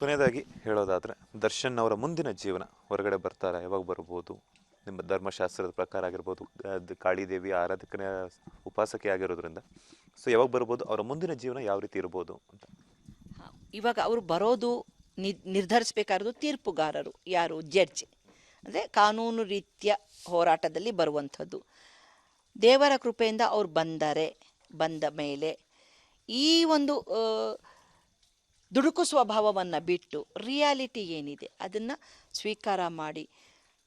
ಕೊನೆಯದಾಗಿ ಹೇಳೋದಾದರೆ ದರ್ಶನ್ ಅವರ ಮುಂದಿನ ಜೀವನ ಹೊರಗಡೆ ಬರ್ತಾರೆ, ಯಾವಾಗ ಬರ್ಬೋದು? ನಿಮ್ಮ ಧರ್ಮಶಾಸ್ತ್ರದ ಪ್ರಕಾರ ಆಗಿರ್ಬೋದು, ಅದು ಕಾಳಿದೇವಿ ಆರಾಧಕನ ಉಪಾಸಕೆ ಆಗಿರೋದ್ರಿಂದ ಸೊ ಯಾವಾಗ ಬರ್ಬೋದು, ಅವರ ಮುಂದಿನ ಜೀವನ ಯಾವ ರೀತಿ ಇರ್ಬೋದು ಅಂತ? ಇವಾಗ ಅವರು ಬರೋದು ನಿರ್ಧರಿಸಬೇಕಾಗಿರೋದು ತೀರ್ಪುಗಾರರು, ಯಾರು ಜಡ್ಜ್, ಅಂದರೆ ಕಾನೂನು ರೀತಿಯ ಹೋರಾಟದಲ್ಲಿ ಬರುವಂಥದ್ದು. ದೇವರ ಕೃಪೆಯಿಂದ ಅವ್ರು ಬಂದ ಮೇಲೆ ಈ ಒಂದು ದುಡುಕು ಸ್ವಭಾವವನ್ನು ಬಿಟ್ಟು ರಿಯಾಲಿಟಿ ಏನಿದೆ ಅದನ್ನು ಸ್ವೀಕಾರ ಮಾಡಿ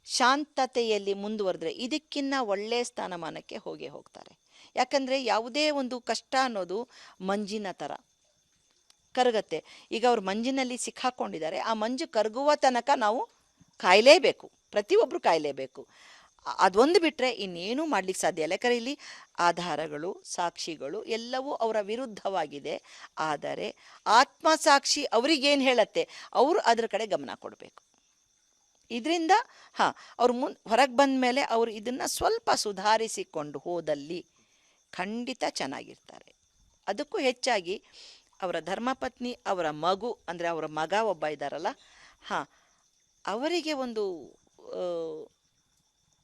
ಶಾಂತತೆಯಲ್ಲಿ ಮುಂದುವರೆದ್ರೆ ಇದಕ್ಕಿನ್ನ ಒಳ್ಳೆಯ ಸ್ಥಾನಮಾನಕ್ಕೆ ಹೋಗ್ತಾರೆ. ಯಾಕಂದರೆ ಯಾವುದೇ ಒಂದು ಕಷ್ಟ ಅನ್ನೋದು ಮಂಜಿನ ಥರ ಕರಗತ್ತೆ. ಈಗ ಅವ್ರು ಮಂಜಿನಲ್ಲಿ ಸಿಕ್ಕಾಕೊಂಡಿದ್ದಾರೆ, ಆ ಮಂಜು ಕರಗುವ ತನಕ ನಾವು ಕಾಯಲೇಬೇಕು, ಪ್ರತಿಯೊಬ್ಬರು ಕಾಯಲೇಬೇಕು. ಅದೊಂದು ಬಿಟ್ಟರೆ ಇನ್ನೇನೂ ಮಾಡ್ಲಿಕ್ಕೆ ಸಾಧ್ಯ ಇಲ್ಲ. ಯಾಕಂದರೆ ಇಲ್ಲಿ ಆಧಾರಗಳು, ಸಾಕ್ಷಿಗಳು ಎಲ್ಲವೂ ಅವರ ವಿರುದ್ಧವಾಗಿದೆ. ಆದರೆ ಆತ್ಮಸಾಕ್ಷಿ ಅವರಿಗೇನು ಹೇಳತ್ತೆ, ಅವರು ಅದರ ಕಡೆ ಗಮನ ಕೊಡಬೇಕು. ಇದರಿಂದ ಅವ್ರು ಹೊರಗೆ ಬಂದ ಮೇಲೆ ಅವರು ಇದನ್ನು ಸ್ವಲ್ಪ ಸುಧಾರಿಸಿಕೊಂಡು ಹೋದಲ್ಲಿ ಖಂಡಿತ ಚೆನ್ನಾಗಿರ್ತಾರೆ. ಅದಕ್ಕೂ ಹೆಚ್ಚಾಗಿ ಅವರ ಧರ್ಮಪತ್ನಿ, ಅವರ ಮಗು, ಅಂದರೆ ಅವರ ಮಗ ಒಬ್ಬ ಇದ್ದಾರಲ್ಲ, ಅವರಿಗೆ ಒಂದು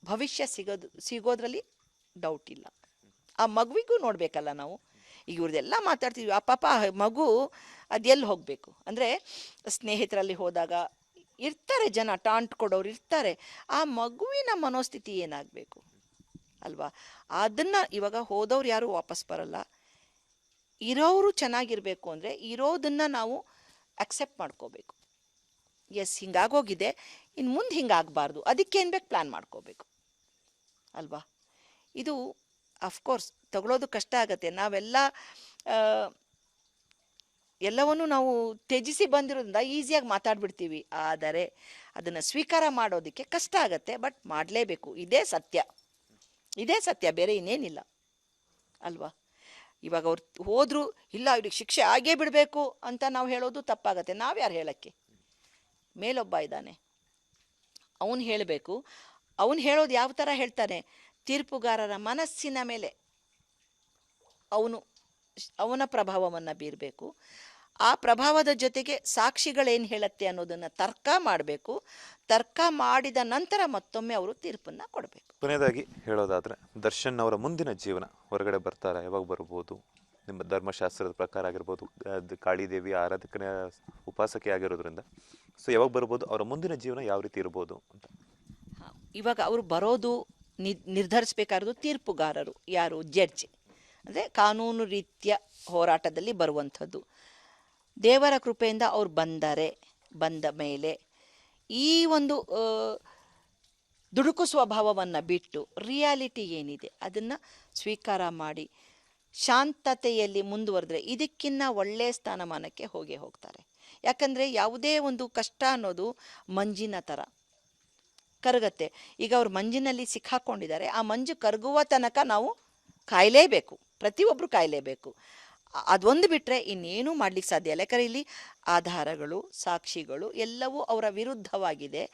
ಭವಿಷ್ಯ ಸಿಗೋದ್ರಲ್ಲಿ ಡೌಟ್ ಇಲ್ಲ. ಆ ಮಗುವಿಗೂ ನೋಡಬೇಕಲ್ಲ ನಾವು. ಈಗ ಇವ್ರದ್ದೆಲ್ಲ ಮಾತಾಡ್ತೀವಿ, ಆ ಪಾಪ ಮಗು ಅದೆಲ್ಲಿ ಹೋಗಬೇಕು ಅಂದರೆ, ಸ್ನೇಹಿತರಲ್ಲಿ ಹೋದಾಗ ಇರ್ತಾರೆ ಜನ, ಟಾಂಟ್ ಕೊಡೋರು ಇರ್ತಾರೆ. ಆ ಮಗುವಿನ ಮನೋಸ್ಥಿತಿ ಏನಾಗಬೇಕು ಅಲ್ವಾ? ಅದನ್ನು ಇವಾಗ ಹೋದವ್ರು ಯಾರೂ ವಾಪಸ್ ಬರಲ್ಲ. ಇರೋರು ಚೆನ್ನಾಗಿರಬೇಕು ಅಂದರೆ ಇರೋದನ್ನು ನಾವು ಅಕ್ಸೆಪ್ಟ್ ಮಾಡ್ಕೋಬೇಕು. ಎಸ್, ಹಿಂಗಾಗೋಗಿದೆ, ಇನ್ನು ಮುಂದೆ ಹಿಂಗಾಗಬಾರ್ದು, ಅದಕ್ಕೇನು ಬೇಕು ಪ್ಲ್ಯಾನ್ ಮಾಡ್ಕೋಬೇಕು ಅಲ್ವಾ? ಇದು ಅಫ್ಕೋರ್ಸ್ ತಗೊಳ್ಳೋದು ಕಷ್ಟ ಆಗುತ್ತೆ. ನಾವೆಲ್ಲ ಎಲ್ಲವನ್ನೂ ನಾವು ತ್ಯಜಿಸಿ ಬಂದಿರೋದ್ರಿಂದ ಈಸಿಯಾಗಿ ಮಾತಾಡ್ಬಿಡ್ತೀವಿ. ಆದರೆ ಅದನ್ನು ಸ್ವೀಕಾರ ಮಾಡೋದಕ್ಕೆ ಕಷ್ಟ ಆಗತ್ತೆ, ಬಟ್ ಮಾಡಲೇಬೇಕು. ಇದೇ ಸತ್ಯ, ಬೇರೆ ಇನ್ನೇನಿಲ್ಲ ಅಲ್ವಾ? ಇವಾಗ ಅವ್ರು ಹೋದ್ರು, ಇಲ್ಲ ಇವ್ರಿಗೆ ಶಿಕ್ಷೆ ಆಗೇ ಬಿಡಬೇಕು ಅಂತ ನಾವು ಹೇಳೋದು ತಪ್ಪಾಗತ್ತೆ. ನಾವ್ಯಾರು ಹೇಳೋಕ್ಕೆ? ಮೇಲೊಬ್ಬ ಇದ್ದಾನೆ, ಅವನು ಹೇಳಬೇಕು. ಅವನು ಹೇಳೋದು ಯಾವ ಥರ ಹೇಳ್ತಾನೆ, ತೀರ್ಪುಗಾರರ ಮನಸ್ಸಿನ ಮೇಲೆ ಅವನ ಪ್ರಭಾವವನ್ನು ಬೀರಬೇಕು. ಆ ಪ್ರಭಾವದ ಜೊತೆಗೆ ಸಾಕ್ಷಿಗಳೇನು ಹೇಳುತ್ತೆ ಅನ್ನೋದನ್ನು ತರ್ಕ ಮಾಡಬೇಕು. ತರ್ಕ ಮಾಡಿದ ನಂತರ ಮತ್ತೊಮ್ಮೆ ಅವರು ತೀರ್ಪನ್ನು ಕೊಡಬೇಕು. ಕೊನೆಯದಾಗಿ ಹೇಳೋದಾದರೆ ದರ್ಶನ್ ಅವರ ಮುಂದಿನ ಜೀವನ ಹೊರಗಡೆ ಬರ್ತಾರೆ, ಯಾವಾಗ ಬರ್ಬೋದು? ನಿಮ್ಮ ಧರ್ಮಶಾಸ್ತ್ರದ ಪ್ರಕಾರ ಆಗಿರ್ಬೋದು, ಅದು ಕಾಳಿದೇವಿ ಆರಾಧಕನ ಉಪಾಸಕೆ ಆಗಿರೋದ್ರಿಂದ ಸೊ ಯಾವಾಗ ಬರ್ಬೋದು, ಅವರ ಮುಂದಿನ ಜೀವನ ಯಾವ ರೀತಿ ಇರ್ಬೋದು ಅಂತ? ಇವಾಗ ಅವರು ಬರೋದು ನಿರ್ಧರಿಸಬೇಕಾಗಿರೋದು ತೀರ್ಪುಗಾರರು, ಯಾರು ಜಡ್ಜ್, ಅಂದರೆ ಕಾನೂನು ರೀತಿಯ ಹೋರಾಟದಲ್ಲಿ ಬರುವಂಥದ್ದು. ದೇವರ ಕೃಪೆಯಿಂದ ಅವ್ರು ಬಂದ ಮೇಲೆ ಈ ಒಂದು ದುಡುಕು ಸ್ವಭಾವವನ್ನು ಬಿಟ್ಟು ರಿಯಾಲಿಟಿ ಏನಿದೆ ಅದನ್ನು ಸ್ವೀಕಾರ ಮಾಡಿ ಶಾಂತತೆಯಲ್ಲಿ ಮುಂದುವರೆದ್ರೆ ಇದಕ್ಕಿನ್ನ ಒಳ್ಳೆಯ ಸ್ಥಾನಮಾನಕ್ಕೆ ಹೋಗ್ತಾರೆ. ಯಾಕಂದರೆ ಯಾವುದೇ ಒಂದು ಕಷ್ಟ ಅನ್ನೋದು ಮಂಜಿನ ಥರ ಕರಗತ್ತೆ. ಈಗ ಅವ್ರು ಮಂಜಿನಲ್ಲಿ ಸಿಕ್ಕಾಕೊಂಡಿದ್ದಾರೆ, ಆ ಮಂಜು ಕರಗುವ ತನಕ ನಾವು ಕಾಯಲೇಬೇಕು, ಪ್ರತಿಯೊಬ್ಬರು ಕಾಯಲೇಬೇಕು. ಅದೊಂದು ಬಿಟ್ಟರೆ ಇನ್ನೇನೂ ಮಾಡ್ಲಿಕ್ಕೆ ಸಾಧ್ಯ ಇಲ್ಲ. ಯಾಕಂದರೆ ಇಲ್ಲಿ ಆಧಾರಗಳು, ಸಾಕ್ಷಿಗಳು ಎಲ್ಲವೂ ಅವರ ವಿರುದ್ಧವಾಗಿದೆ.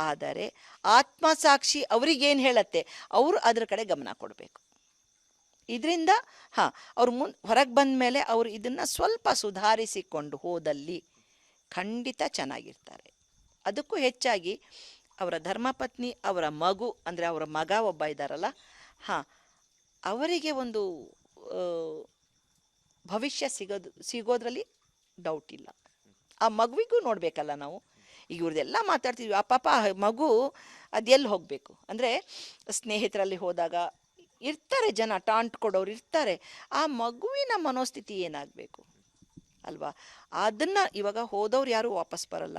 ಆದರೆ ಆತ್ಮಸಾಕ್ಷಿ ಅವರಿಗೇನು ಹೇಳತ್ತೆ, ಅವರು ಅದರ ಕಡೆ ಗಮನ ಕೊಡಬೇಕು. ಇದರಿಂದ ಅವ್ರು ಹೊರಗೆ ಬಂದ ಮೇಲೆ ಅವರು ಇದನ್ನು ಸ್ವಲ್ಪ ಸುಧಾರಿಸಿಕೊಂಡು ಹೋದಲ್ಲಿ ಖಂಡಿತ ಚೆನ್ನಾಗಿರ್ತಾರೆ. ಅದಕ್ಕೂ ಹೆಚ್ಚಾಗಿ ಅವರ ಧರ್ಮಪತ್ನಿ, ಅವರ ಮಗು, ಅಂದರೆ ಅವರ ಮಗ ಒಬ್ಬ ಇದ್ದಾರಲ್ಲ, ಅವರಿಗೆ ಒಂದು ಭವಿಷ್ಯ ಸಿಗೋದ್ರಲ್ಲಿ ಡೌಟ್ ಇಲ್ಲ. ಆ ಮಗುವಿಗೂ ನೋಡಬೇಕಲ್ಲ ನಾವು. ಈಗ ಇವ್ರದ್ದೆಲ್ಲ ಮಾತಾಡ್ತೀವಿ, ಆ ಪಾಪ ಮಗು ಅದೆಲ್ಲಿ ಹೋಗಬೇಕು ಅಂದರೆ, ಸ್ನೇಹಿತರಲ್ಲಿ ಹೋದಾಗ ಇರ್ತಾರೆ ಜನ, ಟಾಂಟ್ ಕೊಡೋರು ಇರ್ತಾರೆ. ಆ ಮಗುವಿನ ಮನೋಸ್ಥಿತಿ ಏನಾಗಬೇಕು ಅಲ್ವಾ? ಅದನ್ನು ಇವಾಗ ಹೋದವ್ರು ಯಾರೂ ವಾಪಸ್ ಬರಲ್ಲ.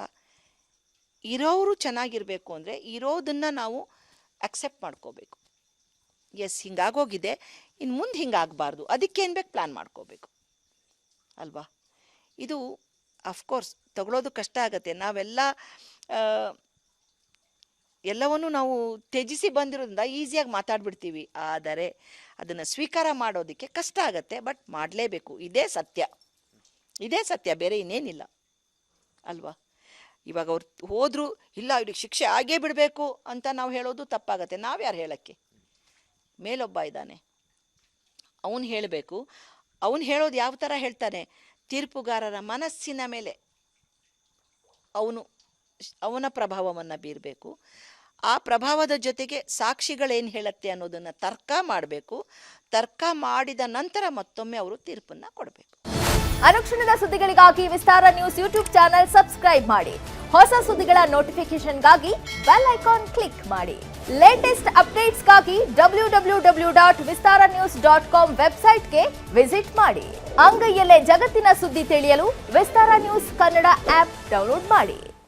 ಇರೋರು ಚೆನ್ನಾಗಿರಬೇಕು ಅಂದರೆ ಇರೋದನ್ನು ನಾವು ಅಕ್ಸೆಪ್ಟ್ ಮಾಡ್ಕೋಬೇಕು. ಎಸ್, ಹಿಂಗಾಗೋಗಿದೆ, ಇನ್ನು ಮುಂದೆ ಹಿಂಗಾಗಬಾರ್ದು, ಅದಕ್ಕೇನು ಬೇಕು ಪ್ಲ್ಯಾನ್ ಮಾಡ್ಕೋಬೇಕು ಅಲ್ವಾ? ಇದು ಅಫ್ಕೋರ್ಸ್ ತಗೊಳ್ಳೋದು ಕಷ್ಟ ಆಗುತ್ತೆ. ನಾವೆಲ್ಲ ಎಲ್ಲವನ್ನೂ ನಾವು ತ್ಯಜಿಸಿ ಬಂದಿರೋದ್ರಿಂದ ಈಸಿಯಾಗಿ ಮಾತಾಡ್ಬಿಡ್ತೀವಿ. ಆದರೆ ಅದನ್ನು ಸ್ವೀಕಾರ ಮಾಡೋದಕ್ಕೆ ಕಷ್ಟ ಆಗತ್ತೆ, ಬಟ್ ಮಾಡಲೇಬೇಕು. ಇದೇ ಸತ್ಯ, ಬೇರೆ ಇನ್ನೇನಿಲ್ಲ ಅಲ್ವಾ? ಇವಾಗ ಅವ್ರು ಹೋದ್ರು, ಇಲ್ಲ ಇವ್ರಿಗೆ ಶಿಕ್ಷೆ ಆಗೇ ಬಿಡಬೇಕು ಅಂತ ನಾವು ಹೇಳೋದು ತಪ್ಪಾಗತ್ತೆ. ನಾವ್ಯಾರು ಹೇಳೋಕ್ಕೆ? ಮೇಲೊಬ್ಬ ಇದ್ದಾನೆ, ಅವನು ಹೇಳಬೇಕು. ಅವನು ಹೇಳೋದು ಯಾವ ಥರ ಹೇಳ್ತಾನೆ, ತೀರ್ಪುಗಾರರ ಮನಸ್ಸಿನ ಮೇಲೆ ಅವನ ಪ್ರಭಾವವನ್ನು ಬೀರಬೇಕು. ಆ ಪ್ರಭಾವದ ಜೊತೆಗೆ ಸಾಕ್ಷಿಗಳೇನು ಹೇಳುತ್ತೆ ಅನ್ನೋದನ್ನು ತರ್ಕ ಮಾಡಬೇಕು. ತರ್ಕ ಮಾಡಿದ ನಂತರ ಮತ್ತೊಮ್ಮೆ ಅವರು ತೀರ್ಪನ್ನು ಕೊಡಬೇಕು. ಅನುಕ್ಷಣದ ಸುದ್ದಿಗಳಿಗಾಗಿ ವಿಸ್ತಾರ ನ್ಯೂಸ್ ಯೂಟ್ಯೂಬ್ ಚಾನೆಲ್ ಸಬ್ಸ್ಕ್ರೈಬ್ ಮಾಡಿ. ಹೊಸ ಸುದ್ದಿಗಳ ನೋಟಿಫಿಕೇಶನ್ಗಾಗಿ ಬೆಲ್ ಐಕಾನ್ ಕ್ಲಿಕ್ ಮಾಡಿ. ಲೇಟೆಸ್ಟ್ ಅಪ್ಡೇಟ್ಸ್ಗಾಗಿ www.vistaranews.com ವೆಬ್ಸೈಟ್ಗೆ ವಿಸಿಟ್ ಮಾಡಿ. ಅಂಗೈಯಲ್ಲೇ ಜಗತ್ತಿನ ಸುದ್ದಿ ತಿಳಿಯಲು ವಿಸ್ತಾರ ನ್ಯೂಸ್ ಕನ್ನಡ ಆಪ್ ಡೌನ್ಲೋಡ್ ಮಾಡಿ.